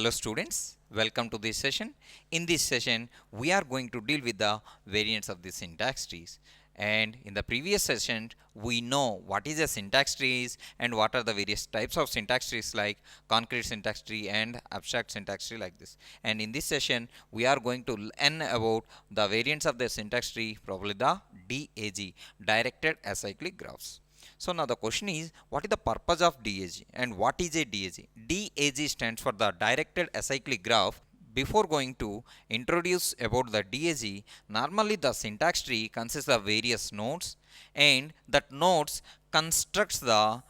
Hello students, welcome to this session. In this session, we are going to deal with the variants of the syntax trees. And in the previous session, we know what is a syntax tree is and what are the various types of syntax trees like concrete syntax tree and abstract syntax tree like this. And in this session, we are going to learn about the variants of the syntax tree, probably the DAG, directed acyclic graphs. So now the question is, what is the purpose of DAG and what is a DAG? DAG stands for the directed acyclic graph. Before going to introduce about the DAG, normally the syntax tree consists of various nodes and that nodes constructs the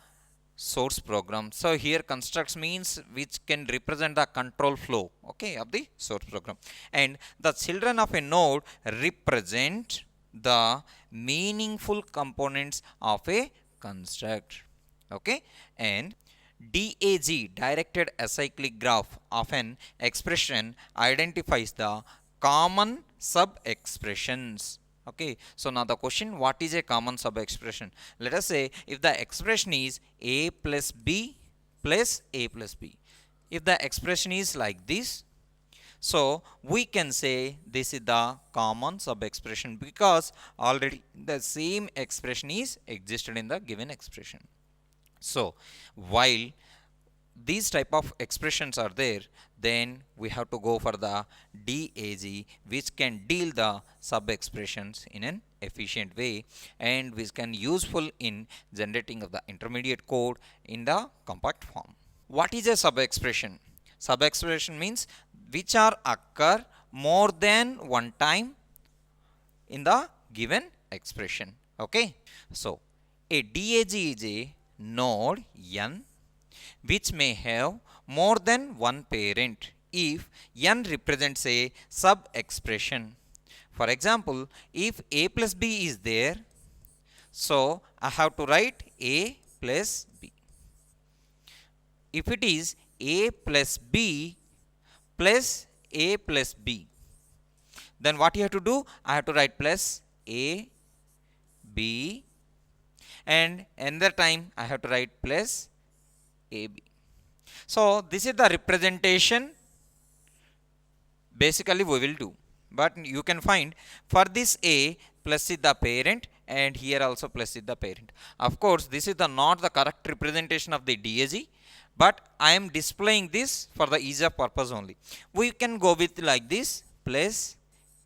source program. So here constructs means which can represent the control flow, okay, of the source program. And the children of a node represent the meaningful components of a construct, okay. And DAG, directed acyclic graph of an expression, identifies the common sub expressions. Okay, so now the question, what is a common sub expression? Let us say if the expression is a plus b plus a plus b. If the expression is like this, so we can say this is the common sub expression because already the same expression is existed in the given expression. So while these type of expressions are there, then we have to go for the DAG, which can deal the sub expressions in an efficient way and which can useful in generating of the intermediate code in the compact form. What is a sub expression? Sub expression means which are occur more than one time in the given expression. Okay, so a DAG is a node n which may have more than one parent if n represents a sub expression. For example, if a plus b is there, so I have to write a plus b. If it is a plus b plus a plus b, then what you have to do? I have to write plus a b, and another time I have to write plus ab. So this is the representation basically we will do, but you can find for this a plus is the parent and here also plus is the parent. Of course this is the not the correct representation of the DAG, but I am displaying this for the ease of purpose only. We can go with like this plus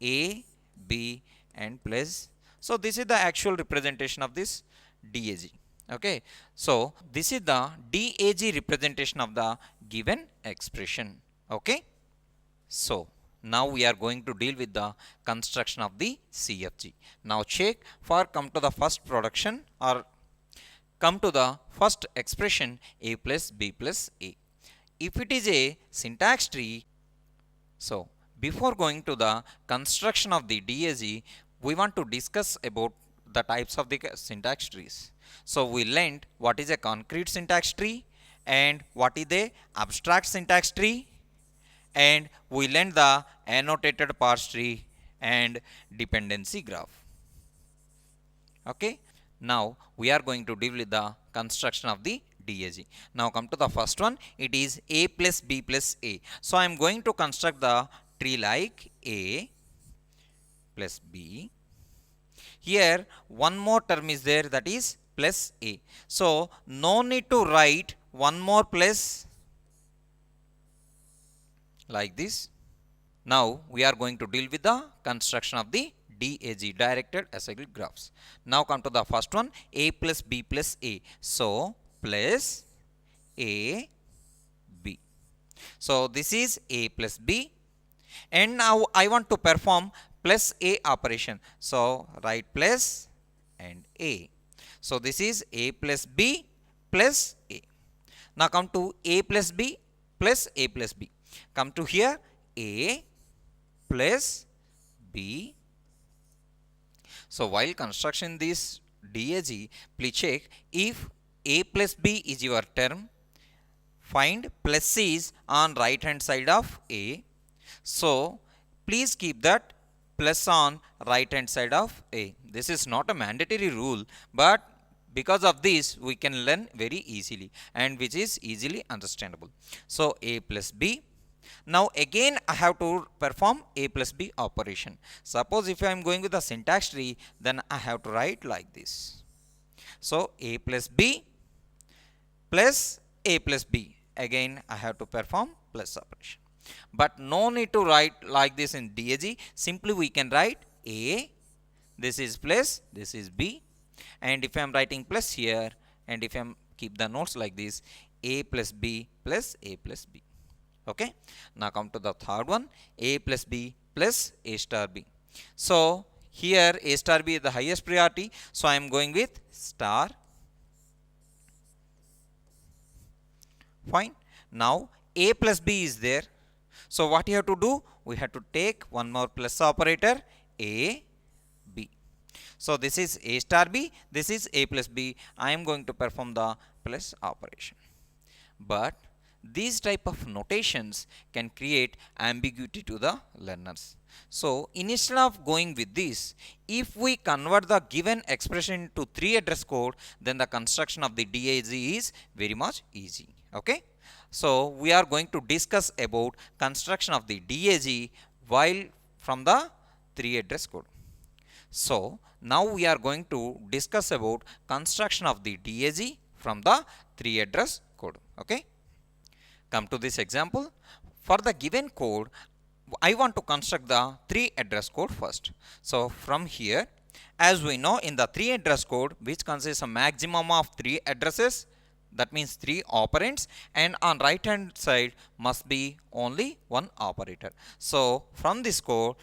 a b and plus. So this is the actual representation of this DAG. Okay, so this is the DAG representation of the given expression. Okay, so now we are going to deal with the construction of the CFG. Now check for come to the first production or come to the first expression a plus b plus a. If it is a syntax tree, so before going to the construction of the DAG, we want to discuss about the types of the syntax trees. So we learned what is a concrete syntax tree and what is the abstract syntax tree, and we learned the annotated parse tree and dependency graph. Okay, now we are going to deal with the construction of the DAG. Now come to the first one, it is a plus b plus a. So I am going to construct the tree like a plus b. Here one more term is there, that is plus a. So no need to write one more plus like this. Now we are going to deal with the construction of the DAG, directed acyclic graphs. Now come to the first one, a plus b plus a. So plus a b. So this is a plus b, and now I want to perform plus a operation. So write plus and a. So this is a plus b plus a. Now come to a plus b plus a plus b. Come to here a plus b. So while construction this DAG, please check if a plus b is your term, find plus is on right hand side of a. So please keep that plus on right hand side of a. This is not a mandatory rule, but because of this we can learn very easily and which is easily understandable. So a plus b, Now again I have to perform a plus b operation. Suppose if I am going with the syntax tree, then I have to write like this. So a plus b plus a plus b. Again I have to perform plus operation. But no need to write like this in DAG. Simply we can write a, this is plus, this is b. And if I am writing plus here, and if I am keep the notes like this, a plus b plus a plus b. Okay. Now come to the third one, a plus b plus a star b. So here a star b is the highest priority, so I am going with star. Fine. Now a plus b is there, so what you have to do, we have to take one more plus operator, a b. So this is a star b, this is a plus b. I am going to perform the plus operation. But these type of notations can create ambiguity to the learners. So instead of going with this, if we convert the given expression to 3 address code, then the construction of the DAG is very much easy. Okay. So we are going to discuss about construction of the DAG while from the 3 address code. So now we are going to discuss about construction of the DAG from the 3 address code. Okay. Come to this example. For the given code, I want to construct the 3 address code first. So from here, as we know, in the 3 address code, which consists a maximum of 3 addresses, that means 3 operands, and on right hand side must be only one operator. So from this code,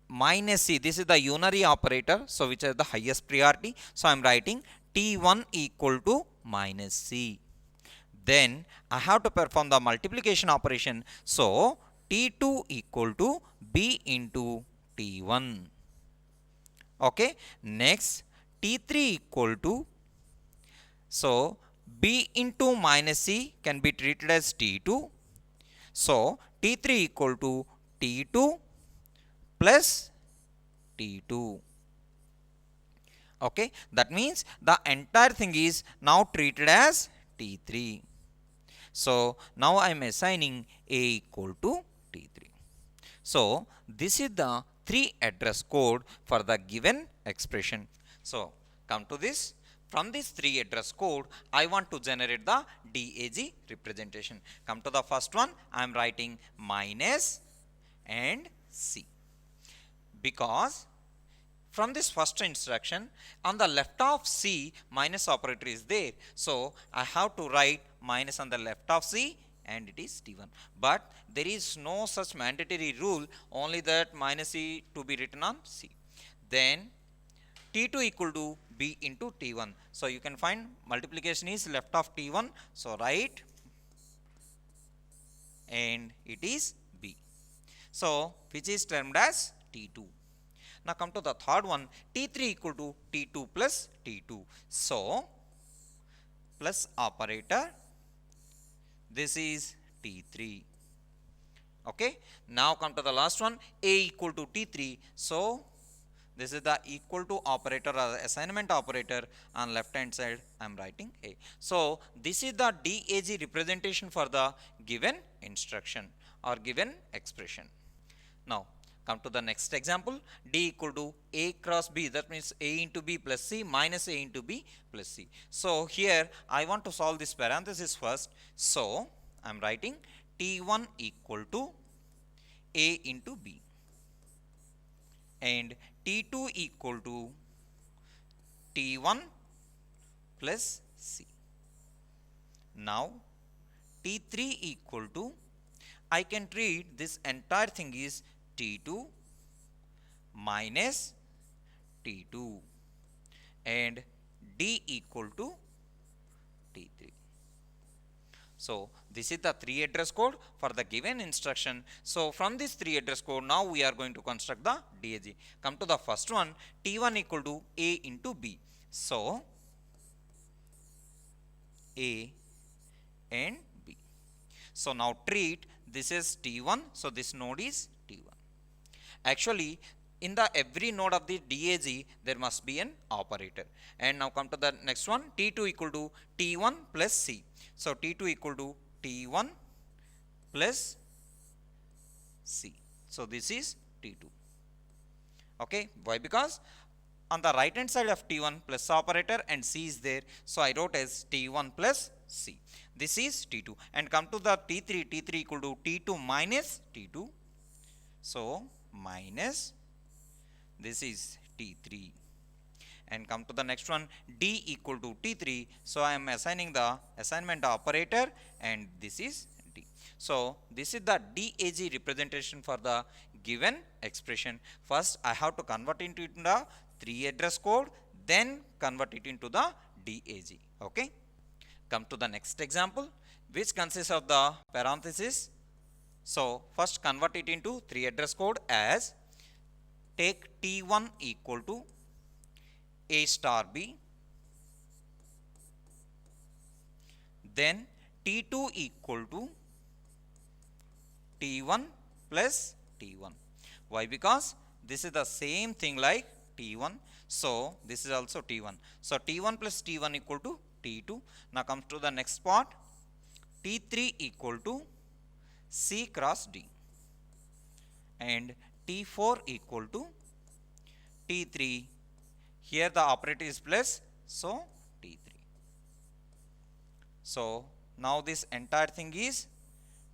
minus c, this is the unary operator, so which is the highest priority. So I am writing t1 equal to minus c. Then I have to perform the multiplication operation. So t2 equal to b into t1. Okay. Next t3 equal to, so b into minus c can be treated as t2. So t3 equal to t2 plus t2. Okay. That means the entire thing is now treated as t3. So now I am assigning a equal to t3. So this is the 3 address code for the given expression. So come to this. From this 3 address code, I want to generate the DAG representation. Come to the first one. I am writing minus and c, because from this first instruction, on the left of c, minus operator is there. So I have to write minus on the left of c, and it is t1. But there is no such mandatory rule, only that minus c to be written on c. Then t2 equal to b into t1. So you can find multiplication is left of t1. So write, and it is b. So which is termed as t2. Now come to the third one, t3 equal to t2 plus t2. So plus operator, this is t3. Okay. Now come to the last one, a equal to t3. So this is the equal to operator or assignment operator. On left hand side I am writing a. So this is the DAG representation for the given instruction or given expression. Now come to the next example, d equal to a cross b, that means a into b plus c minus a into b plus c. So here I want to solve this parenthesis first. So I am writing t1 equal to a into b, and t2 equal to t1 plus c. Now t3 equal to, I can treat this entire thing is t2 minus t2, and d equal to t3. So this is the 3 address code for the given instruction. So from this 3 address code, now we are going to construct the DAG. Come to the first one, t1 equal to a into b. So a and b. So now treat this is t1. So this node is t1. Actually, in the every node of the DAG, there must be an operator. And now come to the next one, t2 equal to t1 plus c. So t2 equal to t1 plus C. So this is T2. Okay, why? Because on the right hand side of T1 plus operator and C is there, so I wrote as T1 plus C. This is T2. And come to the T3, T3 equal to T2 minus T2. So minus, this is T3. And come to the next one, D equal to T3. So I am assigning the assignment operator and this is D. So this is the DAG representation for the given expression. First I have to convert it into the 3 address code, then convert it into the DAG. Okay. Come to the next example, which consists of the parenthesis. So first convert it into 3 address code as take T1 equal to A star B, then T2 equal to T1 plus T1. Why? Because this is the same thing like T1, so this is also T1. So T1 plus T1 equal to T2. Now comes to the next part, T3 equal to C cross D and T4 equal to T3. Here the operator is plus, so T3. So now this entire thing is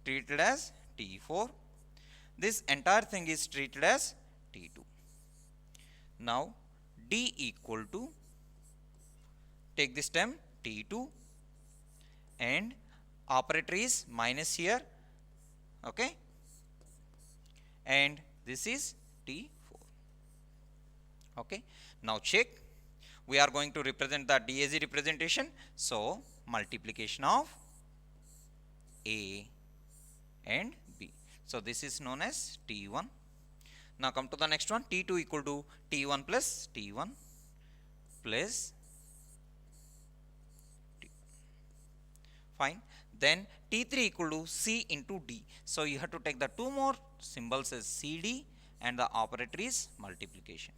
treated as T4. This entire thing is treated as T2. Now D equal to, take this term T2 and operator is minus here. Okay. And this is T4. Okay. Now check, we are going to represent the DAG representation. So multiplication of A and B. So this is known as T1. Now come to the next one, T2 equal to T1 plus T1 plus T. Fine. Then T3 equal to C into D. So you have to take the two more symbols as CD and the operator is multiplication.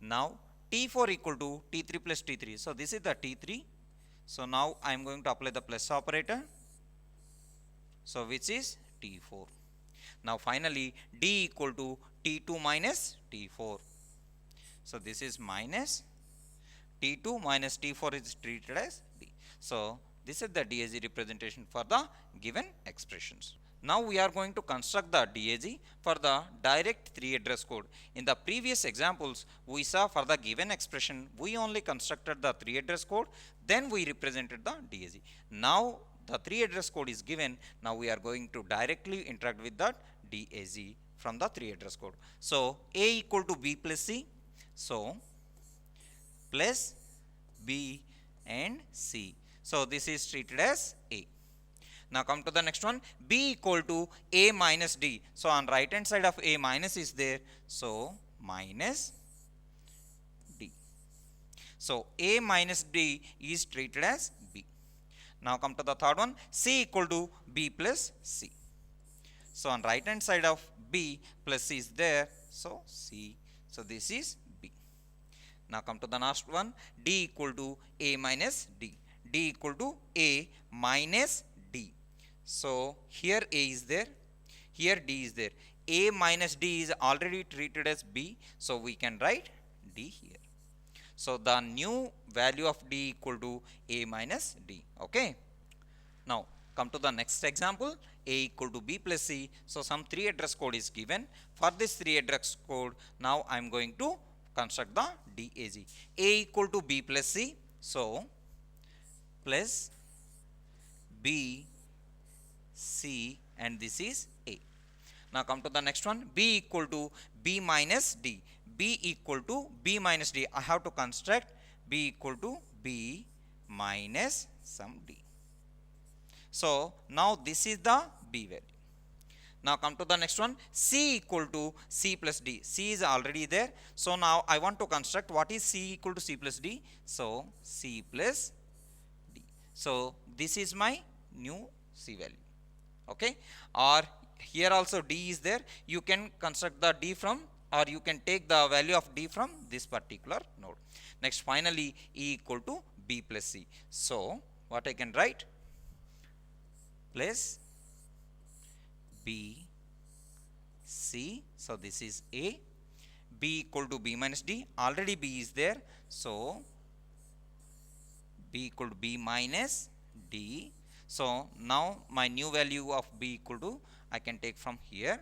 Now T4 equal to T3 plus T3. So this is the T3. So now I am going to apply the plus operator. So which is T4. Now finally D equal to T2 minus T4. So this is minus T2 minus T4 is treated as D. So this is the DAG representation for the given expressions. Now we are going to construct the DAG for the direct 3 address code. In the previous examples, we saw for the given expression, we only constructed the 3 address code, then we represented the DAG. Now the 3 address code is given, now we are going to directly interact with that DAG from the 3 address code. So A equal to B plus C, so plus B and C. So this is treated as A. Now come to the next one, B equal to A minus D. So on right hand side of A minus is there, so minus D. So A minus D is treated as B. Now come to the third one, C equal to B plus C. So on right hand side of B plus C is there, so C. So this is B. Now come to the last one, D equal to A minus D. D equal to A minus D. So here A is there, here D is there. A minus D is already treated as B, so we can write D here. So the new value of D equal to A minus D. Okay. Now come to the next example, A equal to B plus C. So some 3 address code is given. For this 3 address code, now I am going to construct the DAG. A equal to B plus C. So plus B, C, and this is A. Now come to the next one, B equal to B minus D. B equal to B minus D. I have to construct B equal to B minus some D. So now this is the B value. Now come to the next one, C equal to C plus D. C is already there. So now I want to construct what is C equal to C plus D. So C plus D. So this is my new C value. Okay. Or here also D is there. You can construct the D from, or you can take the value of D from this particular node. Next finally E equal to B plus C. So what I can write, plus B C. So this is A. B equal to B minus D. Already B is there. So B equal to B minus D. So now my new value of B equal to, I can take from here.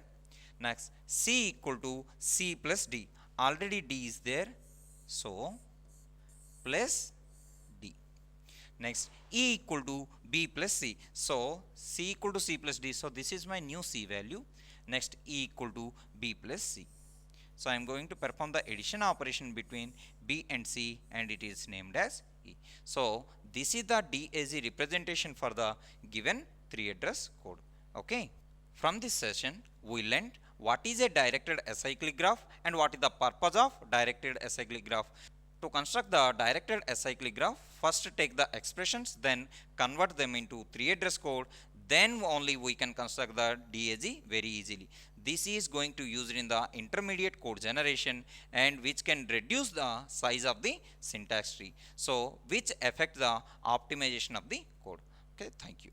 Next, C equal to C plus D. Already D is there. So plus D. Next, E equal to B plus C. So C equal to C plus D. So this is my new C value. Next, E equal to B plus C. So I am going to perform the addition operation between B and C, and it is named as E. So this is the DAG representation for the given 3 address code. Okay. From this session, we learned what is a directed acyclic graph and what is the purpose of directed acyclic graph. To construct the directed acyclic graph, first take the expressions, then convert them into 3 address code, then only we can construct the DAG very easily. This is going to use it in the intermediate code generation, and which can reduce the size of the syntax tree. So which affect the optimization of the code. Okay, thank you.